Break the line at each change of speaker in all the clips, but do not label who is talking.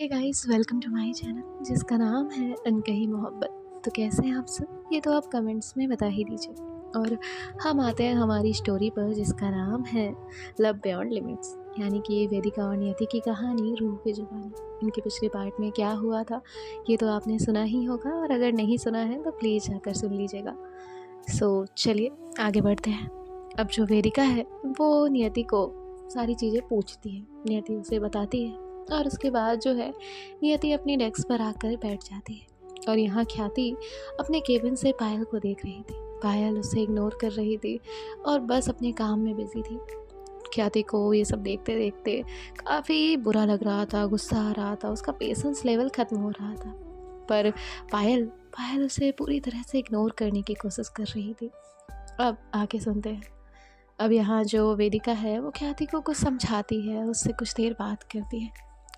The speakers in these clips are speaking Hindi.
Hey guys, welcome to my channel जिसका नाम है अनकही मोहब्बत। तो कैसे हैं आप सब? ये तो आप कमेंट्स में बता ही दीजिए। और हम आते हैं हमारी स्टोरी पर जिसका नाम है लव बियॉन्ड लिमिट्स, यानी कि वेदिका और नियति की कहानी रूह की जुबानी। इनके पिछले पार्ट में क्या हुआ था ये तो आपने सुना ही होगा, और अगर नहीं सुना है तो प्लीज़ जाकर सुन लीजिएगा। चलिए आगे बढ़ते हैं। अब जो वेदिका है वो नियति को सारी चीज़ें पूछती है, नियति उसे बताती है, और उसके बाद जो है नियति अपनी डेस्क पर आकर बैठ जाती है। और यहाँ ख्याति अपने केबिन से पायल को देख रही थी। पायल उसे इग्नोर कर रही थी और बस अपने काम में बिजी थी। ख्याति को ये सब देखते देखते काफ़ी बुरा लग रहा था, गुस्सा आ रहा था, उसका पेशेंस लेवल ख़त्म हो रहा था। पर पायल पायल उसे पूरी तरह से इग्नोर करने की कोशिश कर रही थी। अब आगे सुनते हैं। अब यहाँ जो वेदिका है वो ख्याति को कुछ समझाती है, उससे कुछ देर बात करती है,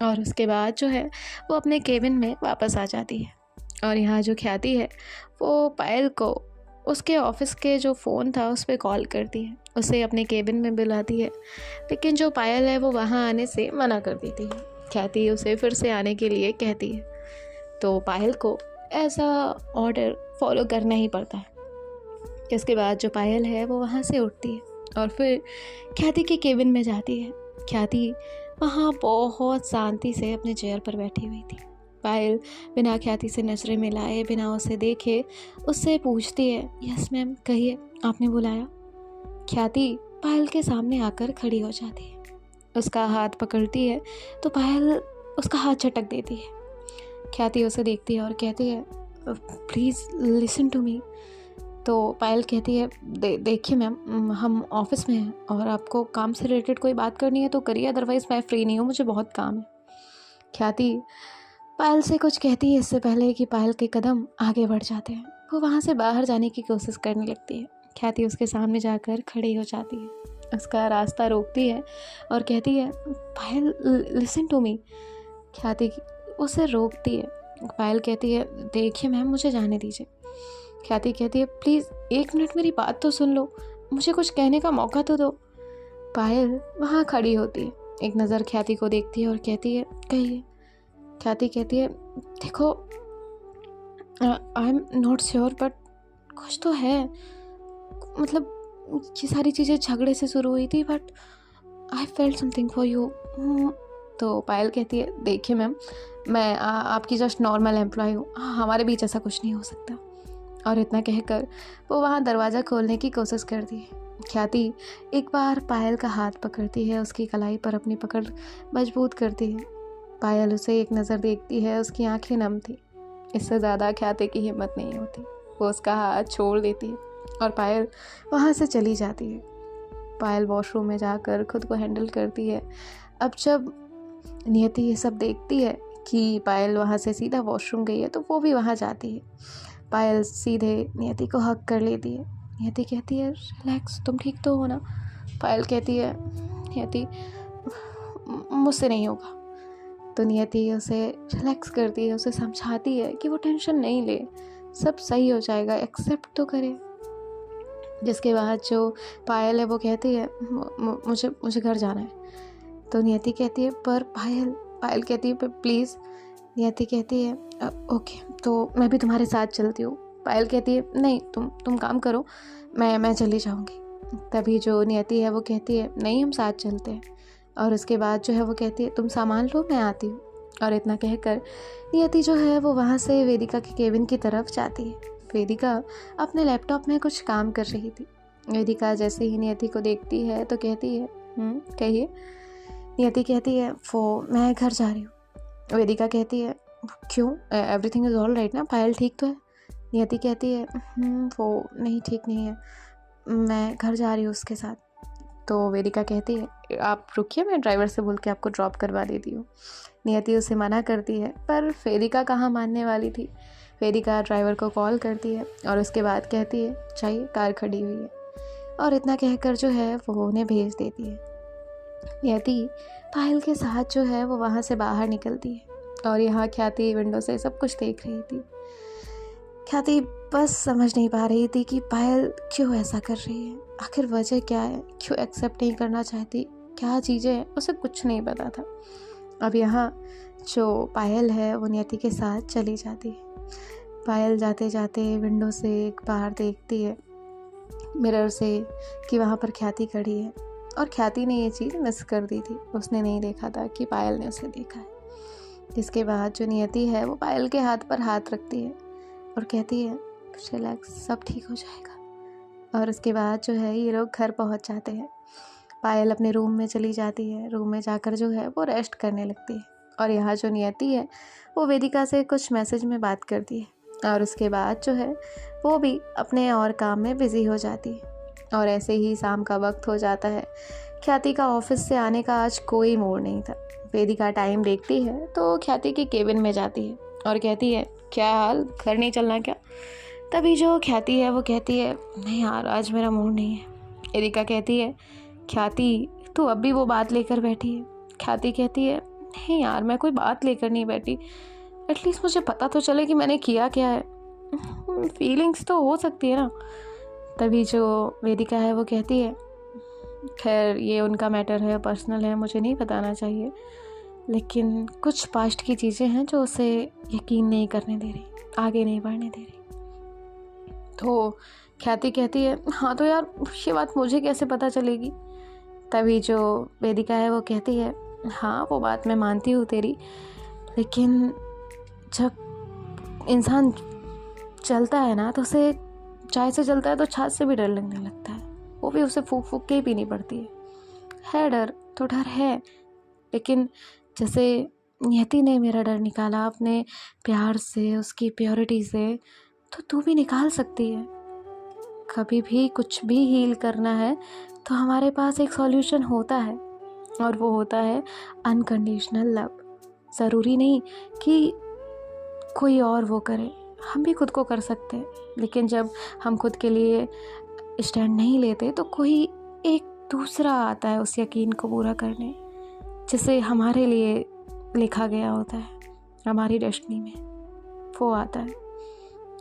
और उसके बाद जो है वो अपने केबिन में वापस आ जाती है। और यहाँ जो ख्याति है वो पायल को उसके ऑफिस के जो फ़ोन था उस पर कॉल करती है, उसे अपने केबिन में बुलाती है। लेकिन जो पायल है वो वहाँ आने से मना कर देती है। ख्याति उसे फिर से आने के लिए कहती है, तो पायल को ऐसा ऑर्डर फॉलो करना ही पड़ता है। इसके बाद जो पायल है वो वहाँ से उठती है और फिर ख्याति के केबिन में जाती है। ख्याति वहाँ बहुत शांति से अपने चेयर पर बैठी हुई थी। पायल बिना ख्याति से नजरें मिलाए, बिना उसे देखे उससे पूछती है, यस मैम, कहिए, आपने बुलाया? ख्याति पायल के सामने आकर खड़ी हो जाती है, उसका हाथ पकड़ती है तो पायल उसका हाथ झटक देती है। ख्याति उसे देखती है और कहती है, प्लीज़ लिसन टू मी। तो पायल कहती है, देखिए मैम, हम ऑफिस में हैं और आपको काम से रिलेटेड कोई बात करनी है तो करिए, अदरवाइज़ मैं फ्री नहीं हूँ, मुझे बहुत काम है। ख्याति पायल से कुछ कहती है इससे पहले कि पायल के कदम आगे बढ़ जाते हैं। वो वहाँ से बाहर जाने की कोशिश करने लगती है। ख्याति उसके सामने जाकर खड़ी हो जाती है, उसका रास्ता रोकती है और कहती है, पायल लिसन टू मी। ख्याति उसे रोकती है। पायल कहती है, देखिए मैम, मुझे जाने दीजिए। ख्याति कहती है, प्लीज़ 1 मिनट मेरी बात तो सुन लो, मुझे कुछ कहने का मौका तो दो। पायल वहाँ खड़ी होती है, एक नज़र ख्याति को देखती है और कहती है, कहिए। ख्याति कहती है, देखो, I am not sure but कुछ तो है, मतलब ये सारी चीज़ें झगड़े से शुरू हुई थी, but I felt something for you. तो पायल कहती है, देखिए मैम, मैं आपकी जस्ट नॉर्मल एम्प्लॉय हूँ, हमारे बीच ऐसा कुछ नहीं हो सकता। और इतना कहकर वो वहाँ दरवाज़ा खोलने की कोशिश करती है। ख्याति एक बार पायल का हाथ पकड़ती है, उसकी कलाई पर अपनी पकड़ मजबूत करती है। पायल उसे एक नज़र देखती है, उसकी आंखें नम थी। इससे ज़्यादा ख्याति की हिम्मत नहीं होती, वो उसका हाथ छोड़ देती है और पायल वहाँ से चली जाती है। पायल वॉशरूम में जाकर खुद को हैंडल करती है। अब जब नियति ये सब देखती है कि पायल वहाँ से सीधा वॉशरूम गई है तो वो भी वहाँ जाती है। पायल सीधे नियति को हक कर लेती है। नियति कहती है, रिलैक्स, तुम ठीक तो हो ना? पायल कहती है, नियति, मुझसे नहीं होगा। तो नियति उसे रिलैक्स करती है, उसे समझाती है कि वो टेंशन नहीं ले, सब सही हो जाएगा, एक्सेप्ट तो करे। जिसके बाद जो पायल है वो कहती है, मुझे मुझे घर जाना है। तो नियति कहती है, पर पायल कहती है, पर प्लीज़। नियति कहती है, ओके, तो मैं भी तुम्हारे साथ चलती हूँ। पायल कहती है, नहीं, तुम काम करो, मैं चली जाऊँगी। तभी जो नियति है वो कहती है, नहीं, हम साथ चलते हैं। और उसके बाद जो है वो कहती है, तुम सामान लो, मैं आती हूँ। और इतना कहकर नियति जो है वो वहाँ से वेदिका के केबिन की तरफ जाती है। वेदिका अपने लैपटॉप में कुछ काम कर रही थी। वेदिका जैसे ही नियति को देखती है तो कहती है, कहिए। नियति कहती है, वो मैं घर जा रही हूँ। वेदिका कहती है, क्यों, एवरीथिंग इज़ ऑल राइट ना? पायल ठीक तो है? नियति कहती है, वो नहीं, ठीक नहीं है, मैं घर जा रही हूँ उसके साथ। तो वेदिका कहती है, आप रुकिए, मैं ड्राइवर से बोल के आपको ड्रॉप करवा देती हूँ। नियति उसे मना करती है, पर वेदिका कहाँ मानने वाली थी। वेदिका ड्राइवर को कॉल करती है और उसके बाद कहती है, चाहिए, कार खड़ी हुई है। और इतना कहकर जो है वो उन्हें भेज देती है। नियति पायल के साथ जो है वो वहाँ से बाहर निकलती है और यहाँ ख्याति विंडो से सब कुछ देख रही थी। ख्याति बस समझ नहीं पा रही थी कि पायल क्यों ऐसा कर रही है, आखिर वजह क्या है, क्यों एक्सेप्ट नहीं करना चाहती, क्या चीज़ें हैं, उसे कुछ नहीं पता था। अब यहाँ जो पायल है वो नियति के साथ चली जाती है। पायल जाते जाते विंडो से एक बाहर देखती है मिरर से कि वहाँ पर ख्याति खड़ी है, और ख्याति ने ये चीज़ मिस कर दी थी, उसने नहीं देखा था कि पायल ने उसे देखा है। जिसके बाद जो नियति है वो पायल के हाथ पर हाथ रखती है और कहती है रिलैक्स, सब ठीक हो जाएगा। और उसके बाद जो है ये लोग घर पहुँच जाते हैं। पायल अपने रूम में चली जाती है, रूम में जाकर जो है वो रेस्ट करने लगती है। और यहाँ जो नियति है वो वेदिका से कुछ मैसेज में बात करती है, और उसके बाद जो है वो भी अपने और काम में बिज़ी हो जाती है। और ऐसे ही शाम का वक्त हो जाता है। ख्याति का ऑफिस से आने का आज कोई मूड नहीं था। वेदिका टाइम देखती है तो ख्याति की केबिन में जाती है और कहती है क्या हाल, घर नहीं चलना क्या? तभी जो ख्याति है वो कहती है नहीं यार, आज मेरा मूड नहीं है। वेदिका कहती है ख्याति तू अब भी वो बात लेकर बैठी है? ख्याति कहती है नहीं यार, मैं कोई बात लेकर नहीं बैठी, एटलीस्ट मुझे पता तो चले कि मैंने किया क्या है। फीलिंग्स तो हो सकती है ना। तभी जो वेदिका है वो कहती है खैर ये उनका मैटर है, पर्सनल है, मुझे नहीं बताना चाहिए, लेकिन कुछ पास्ट की चीज़ें हैं जो उसे यकीन नहीं करने दे रही, आगे नहीं बढ़ने दे रही। तो ख्याति कहती है हाँ तो यार ये बात मुझे कैसे पता चलेगी? तभी जो वेदिका है वो कहती है हाँ वो बात मैं मानती हूँ तेरी, लेकिन जब इंसान चलता है ना तो उसे चाय से जलता है तो छाछ से भी डर लगने लगता है, वो भी उसे फूक फूक के ही पीनी पड़ती है डर तो डर है, लेकिन जैसे नियति ने मेरा डर निकाला अपने प्यार से, उसकी प्योरिटी से, तो तू भी निकाल सकती है। कभी भी कुछ भी हील करना है तो हमारे पास एक सॉल्यूशन होता है, और वो होता है अनकंडीशनल लव। ज़रूरी नहीं कि कोई और वो करे, हम भी खुद को कर सकते हैं, लेकिन जब हम खुद के लिए स्टैंड नहीं लेते तो कोई एक दूसरा आता है उस यकीन को पूरा करने, जिसे हमारे लिए लिखा गया होता है हमारी डेस्टिनी में, वो आता है।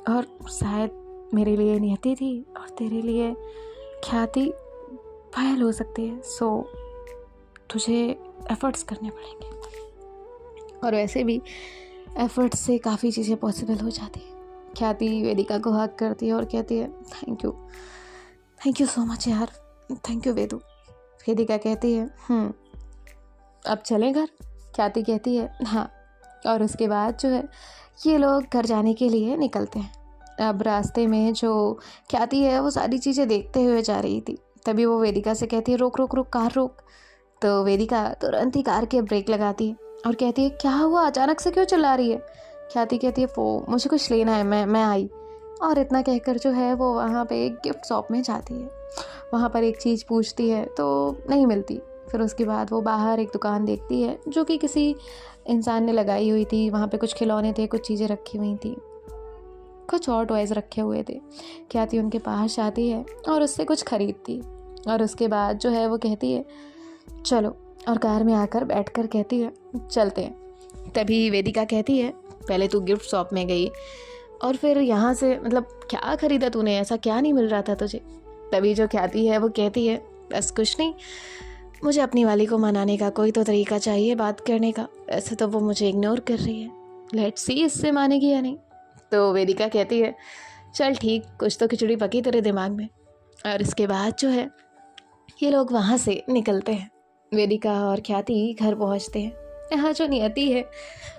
और शायद मेरे लिए नियति थी और तेरे लिए ख्याति पायल हो सकती है। सो तुझे एफर्ट्स करने पड़ेंगे, और वैसे भी एफर्ट्स से काफ़ी चीज़ें पॉसिबल हो जाती है। ख्याति वेदिका को हक करती है और कहती है थैंक यू सो मच यार, थैंक यू वेदू। वेदिका कहती है अब चलें घर? ख्याति कहती है हाँ। और उसके बाद जो है ये लोग घर जाने के लिए निकलते हैं। अब रास्ते में जो ख्याति है वो सारी चीज़ें देखते हुए जा रही थी। तभी वो वेदिका से कहती है रोक रोक रोक, कार रोक। तो वेदिका तुरंत ही कार के ब्रेक लगाती है और कहती है क्या हुआ, अचानक से क्यों चिल्ला रही है? ख्याति कहती है वो मुझे कुछ लेना है, मैं आई। और इतना कहकर जो है वो वहाँ पे एक गिफ्ट शॉप में जाती है। वहाँ पर एक चीज़ पूछती है तो नहीं मिलती। फिर उसके बाद वो बाहर एक दुकान देखती है जो कि किसी इंसान ने लगाई हुई थी। वहाँ पे कुछ खिलौने थे, कुछ चीज़ें रखी हुई थी, कुछ और टॉयज़ रखे हुए थे। ख्याति उनके पास जाती है और उससे कुछ खरीदती, और उसके बाद जो है वो कहती है चलो, और कार में आकर बैठकर कहती है चलते हैं। तभी वेदिका कहती है पहले तू गिफ्ट शॉप में गई और फिर यहाँ से मतलब क्या खरीदा तूने, ऐसा क्या नहीं मिल रहा था तुझे? तभी जो ख्याति है वो कहती है बस कुछ नहीं, मुझे अपनी वाली को मनाने का कोई तो तरीका चाहिए बात करने का, ऐसे तो वो मुझे इग्नोर कर रही है, लेट्स सी इससे मानेगी या नहीं। तो वेदिका कहती है चल ठीक, कुछ तो खिचड़ी पकी तेरे दिमाग में। और इसके बाद जो है ये लोग वहाँ से निकलते हैं। वेदिका और ख्याति घर पहुँचते हैं। यहाँ जो नियति है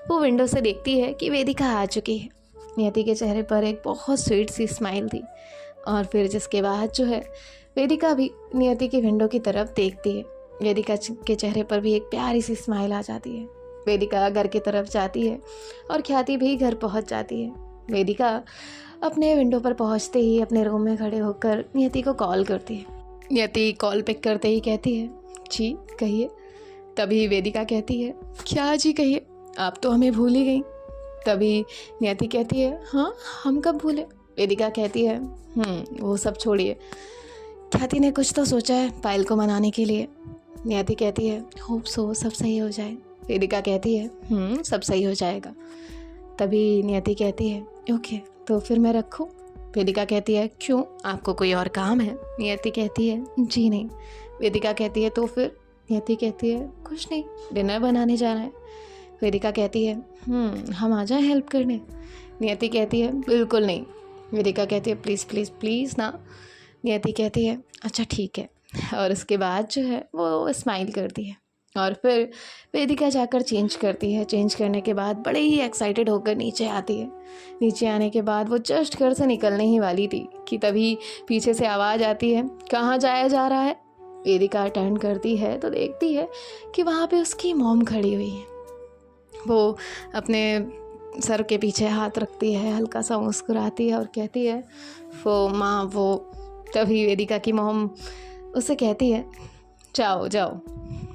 वो विंडो से देखती है कि वेदिका आ चुकी है। नियति के चेहरे पर एक बहुत स्वीट सी स्माइल थी, और फिर जिसके बाद जो है वेदिका भी नियति की विंडो की तरफ देखती है। वेदिका के चेहरे पर भी एक प्यारी सी स्माइल आ जाती है। वेदिका घर की तरफ जाती है और ख्याति भी घर पहुंच जाती है। वेदिका अपने विंडो पर पहुंचते ही अपने रूम में खड़े होकर नियति को कॉल करती है। नियति कॉल पिक करते ही कहती है जी कहिए। तभी वेदिका कहती है क्या जी कहिए, आप तो हमें भूल ही गई। तभी नियति कहती है हाँ हम कब भूले। वेदिका कहती है वो सब छोड़िए, ख्याति ने कुछ तो सोचा है पायल को मनाने के लिए। नियति कहती है होप सो सब सही हो जाए। वेदिका कहती है सब सही हो जाएगा। तभी नियति कहती है ओके तो फिर मैं रखूं। वेदिका कहती है क्यों, आपको कोई और काम है? नियति कहती है जी नहीं। वेदिका कहती है तो फिर? नियति कहती है कुछ नहीं, डिनर बनाने जाना है। वेदिका कहती है हम आ जाएं हेल्प करने। नियति कहती है बिल्कुल नहीं। वेदिका कहती है प्लीज़ प्लीज़ प्लीज़ ना। नियति कहती है अच्छा ठीक है, और उसके बाद जो है वो स्माइल करती है और फिर वेदिका जाकर चेंज करती है। चेंज करने के बाद बड़े ही एक्साइटेड होकर नीचे आती है। नीचे आने के बाद वो जस्ट घर से निकलने ही वाली थी कि तभी पीछे से आवाज़ आती है कहाँ जाया जा रहा है। वेदिका टर्न करती है तो देखती है कि वहाँ पे उसकी मॉम खड़ी हुई है। वो अपने सर के पीछे हाथ रखती है, हल्का सा मुस्कुराती है और कहती है वो माँ वो। तभी वेदिका की मॉम उससे कहती है जाओ जाओ।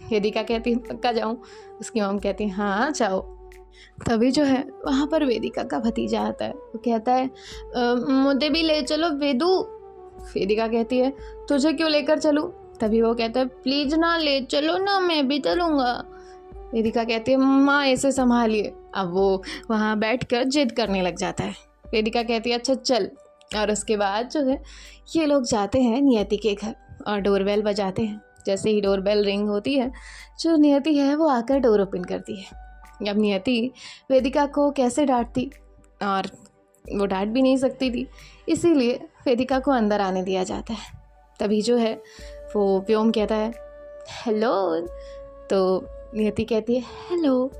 वेदिका कहती है पक्का जाऊँ? उसकी मॉम कहती है हाँ जाओ। तभी जो है वहाँ पर वेदिका का भतीजा आता है। वो कहता है मुझे भी ले चलो वेदू। वेदिका कहती है तुझे क्यों लेकर चलूँ? तभी वो कहता है प्लीज़ ना ले चलो ना, मैं भी चलूँगा। वेदिका कहती है माँ ऐसे संभालिए। अब वो वहाँ बैठकर जिद करने लग जाता है। वेदिका कहती है अच्छा चल। और उसके बाद जो है ये लोग जाते हैं नियति के घर और डोरबेल बजाते हैं। जैसे ही डोरबेल रिंग होती है, जो नियति है वो आकर डोर ओपन करती है। अब नियति वेदिका को कैसे डांटती, और वो डांट भी नहीं सकती थी, इसीलिए वेदिका को अंदर आने दिया जाता है। तभी जो है वो व्योम कहता है हेलो। तो नियति कहती है हेलो।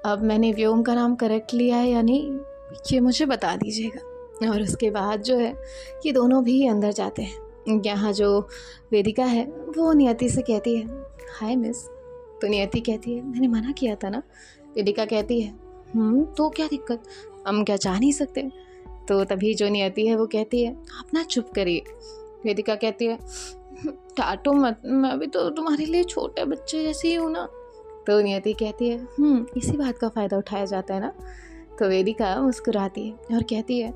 अब मैंने व्योम का नाम करेक्ट लिया है या नहीं ये मुझे बता दीजिएगा। और उसके बाद जो है ये दोनों भी अंदर जाते हैं। यहाँ जो वेदिका है वो नियति से कहती है हाय मिस। तो नियति कहती है मैंने मना किया था ना। वेदिका कहती है तो क्या दिक्कत, हम क्या चाह नहीं सकते? तो तभी जो नियति है वो कहती है आप ना चुप करिए। वेदिका कहती है डांटो मत, मैं भी तो तुम्हारे लिए छोटे बच्चे जैसी ही हूँ ना। तो नियति कहती है इसी बात का फ़ायदा उठाया जाता है ना। तो वेदिका मुस्कुराती है और कहती है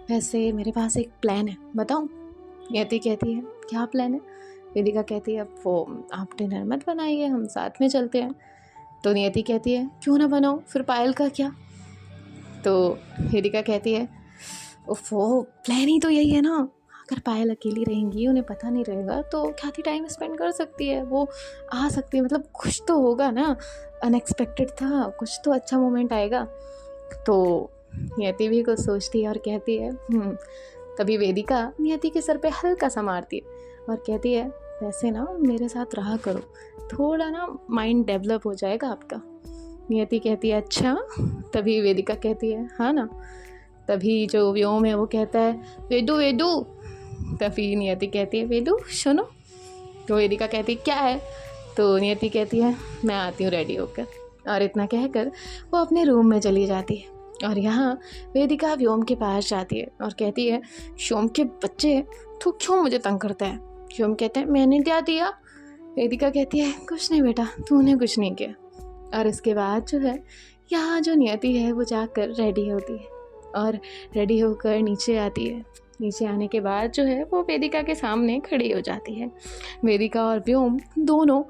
वैसे मेरे पास एक प्लान है, बताऊँ? नियति कहती है क्या प्लान है? वेदिका कहती है वो आप डिनर मत बनाइए, हम साथ में चलते हैं। तो नियति कहती है क्यों ना बनाऊँ, फिर पायल का क्या? तो वेदिका कहती है वो प्लान ही तो यही है ना, अगर पायल अकेली रहेंगी उन्हें पता नहीं रहेगा तो ख्याति टाइम स्पेंड कर सकती है, वो आ सकती है, मतलब कुछ तो होगा ना, अनएक्सपेक्टेड था, कुछ तो अच्छा मोमेंट आएगा। तो नियति भी कुछ सोचती है और कहती है तभी वेदिका नियति के सर पे हल्का सा मारती है और कहती है वैसे ना मेरे साथ रहा करो, थोड़ा ना माइंड डेवलप हो जाएगा आपका। नियति कहती है अच्छा। तभी वेदिका कहती है हाँ ना। तभी जो व्योम है वो कहता है वेदू वेदू। तभी नियति कहती है वेदू सुनो। तो वेदिका कहती है क्या है? तो नियति कहती है मैं आती हूँ रेडी होकर। और इतना कहकर वो अपने रूम में चली जाती है। और यहाँ वेदिका व्योम के पास जाती है और कहती है व्योम के बच्चे तू क्यों मुझे तंग करता है? व्योम कहते हैं मैंने क्या दिया? वेदिका कहती है कुछ नहीं बेटा, तूने कुछ नहीं किया। और इसके बाद जो है यहाँ जो नियति है वो जाकर रेडी होती है और रेडी होकर नीचे आती है। नीचे आने के बाद जो है वो वेदिका के सामने खड़ी हो जाती है। वेदिका और व्योम दोनों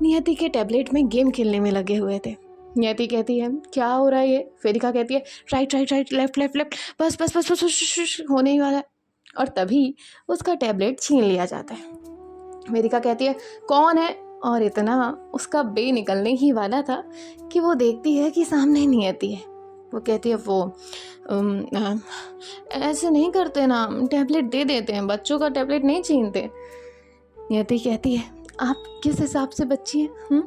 नियति के टैबलेट में गेम खेलने में लगे हुए थे। नियति कहती है क्या हो रहा है ये? वेदिका कहती है right right right left left left, बस बस बस बस, बस होने ही वाला है। और तभी उसका टैबलेट छीन लिया जाता है। वेदिका कहती है कौन है? और इतना उसका बे निकलने ही वाला था कि वो देखती है कि सामने नियति है। वो कहती है वो ऐसे नहीं करते ना, टैबलेट दे देते हैं, बच्चों का टैबलेट नहीं छीनते। नियति कहती है आप किस हिसाब से बच्ची हैं?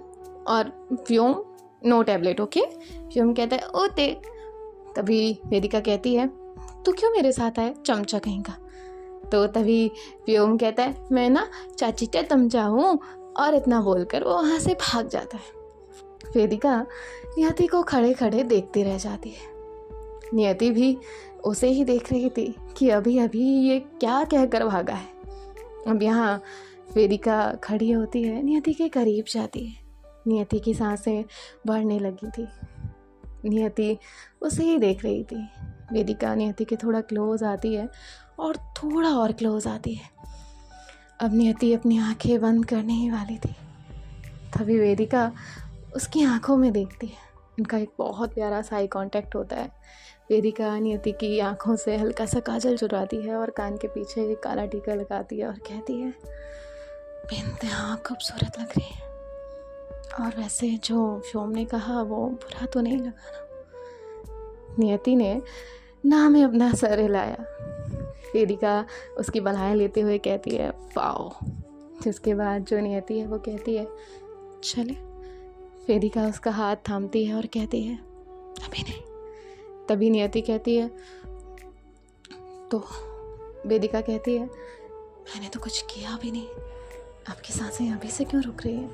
और व्योम नो टैबलेट ओके। व्योम कहता है ओते। तभी वेदिका कहती है तू क्यों मेरे साथ आए चमचा कहीं का? तो तभी व्योम कहता है मैं ना चाची का तमचा हूँ। और इतना बोलकर वो वहाँ से भाग जाता है। वेदिका नियति को खड़े खड़े देखती रह जाती है। नियति भी उसे ही देख रही थी कि अभी अभी ये क्या कहकर भागा है। अब यहाँ वेदिका खड़ी होती है, नियति के करीब जाती है। नियति की सांसें बढ़ने लगी थी। नियति उसे ही देख रही थी। वेदिका नियति के थोड़ा क्लोज आती है और थोड़ा और क्लोज आती है। अब नियति अपनी आंखें बंद करने ही वाली थी। तभी वेदिका उसकी आंखों में देखती है। उनका एक बहुत प्यारा सा आई कांटेक्ट होता है। वेदिका नियति की आंखों से हल्का सा काजल चुराती है और कान के पीछे एक काला टीका लगाती है और कहती है बेइंतहा खूबसूरत लग रही है। और वैसे जो व्योम ने कहा वो बुरा तो नहीं लगा ना। नियति ने ना में अपना सर हिलाया। वेदिका उसकी बधाई लेते हुए कहती है वाओ। जिसके बाद जो नियति है वो कहती है चले। वेदिका उसका हाथ थामती है और कहती है अभी नहीं। तभी नियति कहती है तो वेदिका कहती है मैंने तो कुछ किया भी नहीं, आपकी सांसें अभी से क्यों रुक रही हैं।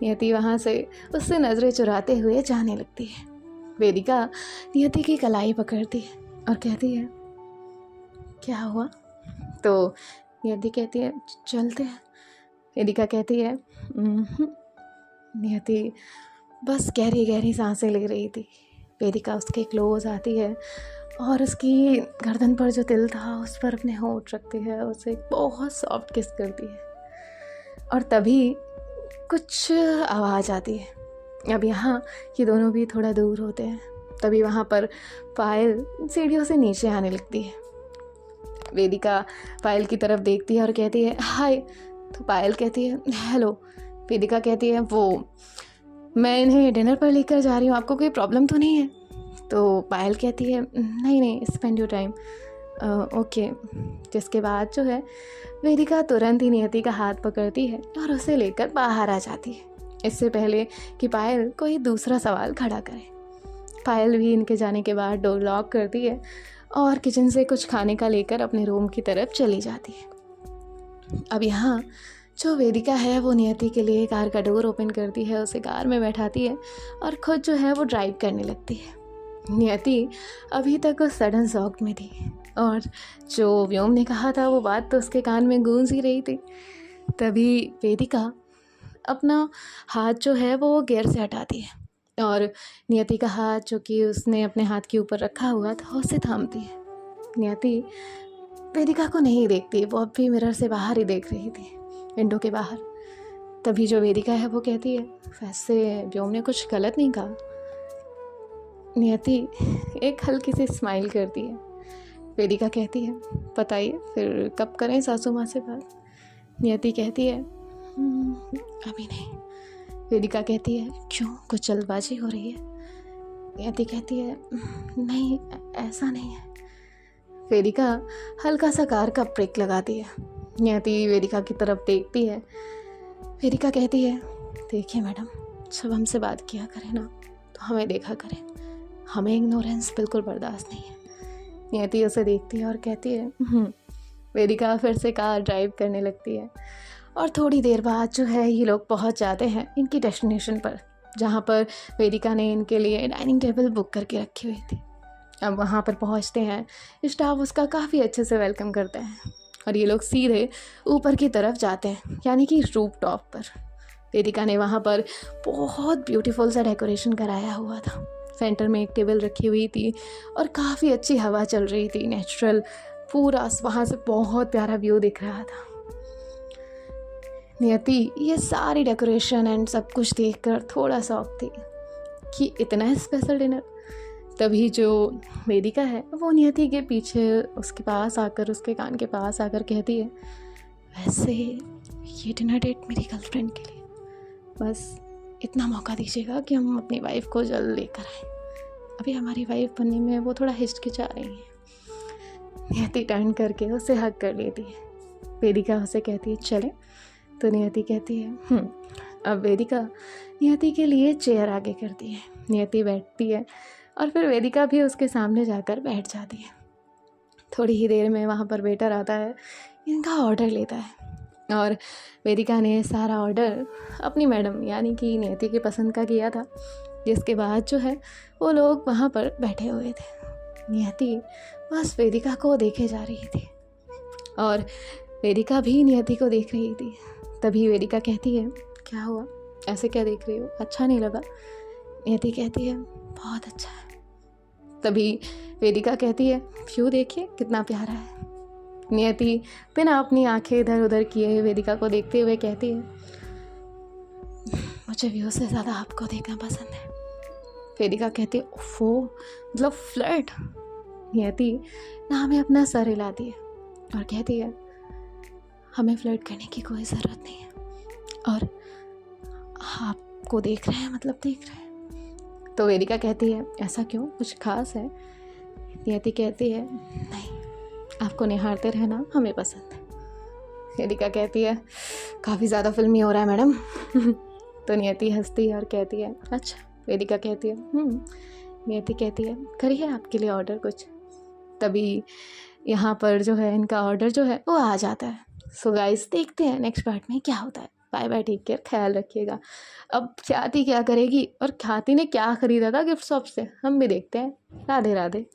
नियति वहाँ से उससे नज़रें चुराते हुए जाने लगती है। वेदिका नियति की कलाई पकड़ती है और कहती है क्या हुआ। तो नियति कहती है चलते हैं। वेदिका कहती है नियति बस गहरी गहरी सांसें ले रही थी। वेदिका उसके क्लोज आती है और उसकी गर्दन पर जो तिल था उस पर अपने होंठ रखती है, उसे बहुत सॉफ्ट किस करती है। और तभी कुछ आवाज़ आती है। अब यहाँ ये दोनों भी थोड़ा दूर होते हैं। तभी वहाँ पर पायल सीढ़ियों से नीचे आने लगती है। वेदिका पायल की तरफ देखती है और कहती है हाय। तो पायल कहती है हेलो। वेदिका कहती है वो मैं इन्हें डिनर पर लेकर जा रही हूँ, आपको कोई प्रॉब्लम तो नहीं है। तो पायल कहती है नहीं नहीं स्पेंड योर टाइम ओके। जिसके बाद जो है वेदिका तुरंत ही नियति का हाथ पकड़ती है और उसे लेकर बाहर आ जाती है, इससे पहले कि पायल कोई दूसरा सवाल खड़ा करे। पायल भी इनके जाने के बाद डोर लॉक करती है और किचन से कुछ खाने का लेकर अपने रूम की तरफ चली जाती है। अब यहाँ जो वेदिका है वो नियति के लिए कार का डोर ओपन करती है, उसे कार में बैठाती है और खुद जो है वो ड्राइव करने लगती है। नियति अभी तक उस सडन शॉक में थी और जो व्योम ने कहा था वो बात तो उसके कान में गूंज ही रही थी। तभी वेदिका अपना हाथ जो है वो गियर से हटाती है और नियति का हाथ जो कि उसने अपने हाथ के ऊपर रखा हुआ था उसे थामती है। नियति वेदिका को नहीं देखती, वो अब भी मिरर से बाहर ही देख रही थी, विंडो के बाहर। तभी जो वेदिका है वो कहती है वैसे व्योम ने कुछ गलत नहीं कहा। नियति एक हल्की सी स्माइल करती है। वेदिका कहती है बताइए फिर कब करें सासू माँ से बात। नियति कहती है अभी नहीं। वेदिका कहती है क्यों, कुछ जल्दबाजी हो रही है। नियति कहती है नहीं ऐसा नहीं है। वेदिका हल्का सा कार का ब्रेक लगाती है। नियति वेदिका की तरफ देखती है। वेदिका कहती है देखिए मैडम, जब हमसे बात किया करें ना तो हमें देखा करें, हमें इग्नोरेंस बिल्कुल बर्दाश्त नहीं है। नियति उसे देखती है और कहती है वेदिका फिर से कार ड्राइव करने लगती है और थोड़ी देर बाद जो है ये लोग पहुंच जाते हैं इनकी डेस्टिनेशन पर, जहां पर वेदिका ने इनके लिए डाइनिंग टेबल बुक करके रखी हुई थी। अब वहां पर पहुंचते हैं, स्टाफ उसका काफ़ी अच्छे से वेलकम करते हैं और ये लोग सीधे ऊपर की तरफ जाते हैं, यानी कि रूफ टॉप पर। वेदिका ने वहाँ पर बहुत ब्यूटीफुल सा डेकोरेशन कराया हुआ था। सेंटर में एक टेबल रखी हुई थी और काफ़ी अच्छी हवा चल रही थी, नेचुरल, पूरा वहाँ से बहुत प्यारा व्यू दिख रहा था। नियति ये सारी डेकोरेशन एंड सब कुछ देखकर थोड़ा शॉक थी कि इतना स्पेशल डिनर। तभी जो वेदिका है वो नियति के पीछे उसके पास आकर, उसके कान के पास आकर कहती है वैसे ये डिनर डेट मेरी गर्लफ्रेंड के लिए, बस इतना मौका दीजिएगा कि हम अपनी वाइफ को जल्द लेकर आए। अभी हमारी वाइफ बनने में वो थोड़ा हिचकिचा रही है। नियति टर्न करके उसे हग कर लेती है। वेदिका उसे कहती है चले। तो नियति कहती है अब वेदिका नियति के लिए चेयर आगे करती है। नियति बैठती है और फिर वेदिका भी उसके सामने जाकर बैठ जाती है। थोड़ी ही देर में वहाँ पर वेटर आता है, इनका ऑर्डर लेता है और वेदिका ने सारा ऑर्डर अपनी मैडम यानी कि नियति की पसंद का किया था। जिसके बाद जो है वो लोग वहाँ पर बैठे हुए थे। नियति बस वेदिका को देखे जा रही थी और वेदिका भी नियति को देख रही थी। तभी वेदिका कहती है क्या हुआ, ऐसे क्या देख रही हो, अच्छा नहीं लगा। नियति कहती है बहुत अच्छा है। तभी वेदिका कहती है व्यू देखिए कितना प्यारा है। नियति बिना अपनी आंखें इधर उधर किए वेदिका को देखते हुए कहती है मुझे व्यू से ज़्यादा आपको देखना पसंद है। वेदिका कहती है ओफो मतलब फ्लर्ट। नियति ना हमें अपना सर हिलाती है और कहती है हमें फ्लर्ट करने की कोई ज़रूरत नहीं है और सबको देख रहे हैं, मतलब देख रहे हैं। तो वेदिका कहती है ऐसा क्यों, कुछ खास है? नियति कहती है नहीं, आपको निहारते रहना हमें पसंद है। वेदिका कहती है काफ़ी ज़्यादा फिल्मी हो रहा है मैडम। तो नियति हंसती है और कहती है अच्छा। वेदिका कहती है नियति कहती है करिए आपके लिए ऑर्डर कुछ। तभी यहाँ पर जो है इनका ऑर्डर जो है वो आ जाता है। सो गाइस देखते हैं नेक्स्ट पार्ट में क्या होता है। बाय बाय, टेक केयर, ख्याल रखिएगा। अब ख्याति क्या करेगी और ख्याति ने क्या खरीदा था गिफ्ट शॉप से, हम भी देखते हैं। राधे राधे।